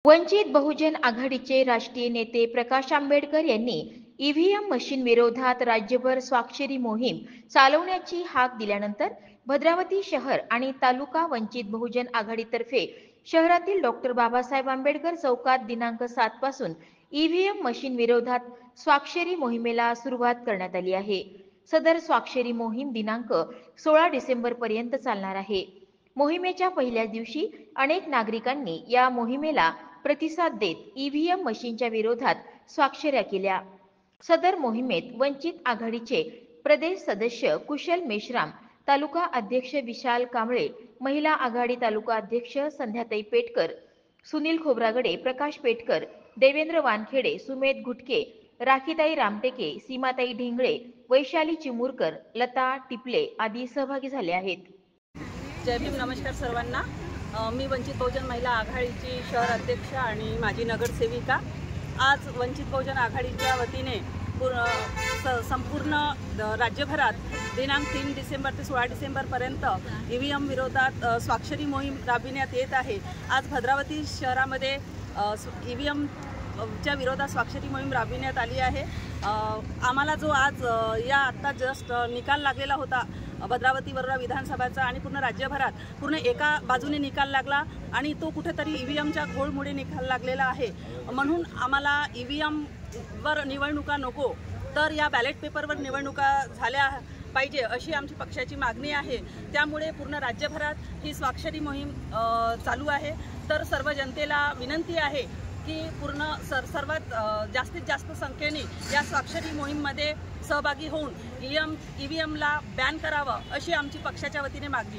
वंचित बहुजन आघाडीचे राष्ट्रीय नेते प्रकाश आंबेडकर यांनी ईव्हीएम मशीन विरोधात राज्यभर स्वाक्षरी मोहीम चालवण्याची हाक दिल्यानंतर भद्रावती शहर आणि तालुका वंचित बहुजन आघाडीतर्फे शहरातील डॉक्टर बाबासाहेब आंबेडकर चौकात दिनांक 7 पासून ईव्हीएम मशीन विरोधात स्वाक्षरी मोहिमेला सुरुवात करण्यात आली आहे। सदर स्वाक्षरी मोहीम दिनांक 16 डिसेंबर पर्यंत चालणार आहे। मोहिमेच्या पहिल्या दिवशी अनेक नागरिकांनी या मोहिमेला प्रतिसाद देत ईव्हीएम मशीनच्या विरोधात स्वाक्षऱ्या केल्या। सदर मोहिमेत वंचित आघाडीचे प्रदेश सदस्य कुशल मेश्राम, तालुका अध्यक्ष विशाल कांबळे, महिला आघाडी तालुका अध्यक्ष संध्याताई पेटकर, सुनील खोब्रागडे, प्रकाश पेटकर, देवेंद्र वानखेडे, सुमेध घुटके, राखीताई रामटेके, सीमाताई ढेंगळे, वैशाली चिमुरकर, लता टिपले आदी सहभागी झाले आहेत। जय भीम, नमस्कार सर्वांना। मी वंचित बहुजन महिला आघाडीची शहर अध्यक्ष आणि माजी नगरसेविका। आज वंचित बहुजन आघाडीच्या वतीने संपूर्ण राज्यभरात दिनांक 3 डिसेंबर ते 16 डिसेंबरपर्यंत ईव्हीएम विरोधात स्वाक्षरी मोहीम राबविण्यात येत आहे। आज भद्रावती शहरामध्ये ईव्हीएमच्या विरोधात स्वाक्षरी मोहीम राबविण्यात आली आहे। आम्हाला जो आज आत्ता जस्ट निकाल लागलेला होता भद्रावती वरोरा विधानसभाचा आणि पूर्ण राज्यभरात पूर्ण एका बाजूने निकाल लागला आणि तो कुठेतरी ईव्हीएमच्या घोळमुळे निकाल लागलेला आहे। म्हणून आम्हाला ईव्हीएमवर निवडणुका नको तर या बॅलेट पेपरवर निवडणुका झाल्या पाहिजे अशी आमची पक्षाची मागणी आहे। त्यामुळे पूर्ण राज्यभरात ही स्वाक्षरी मोहीम चालू आहे। तर सर्व जनतेला विनंती आहे की पूर्ण सर्वात जास्तीत जास्त संख्येने या स्वाक्षरी मोहीममध्ये सहभागी होऊन ईव्हीएमला बॅन करावं अशी आमची पक्षाच्या वतीने मागणी आहे।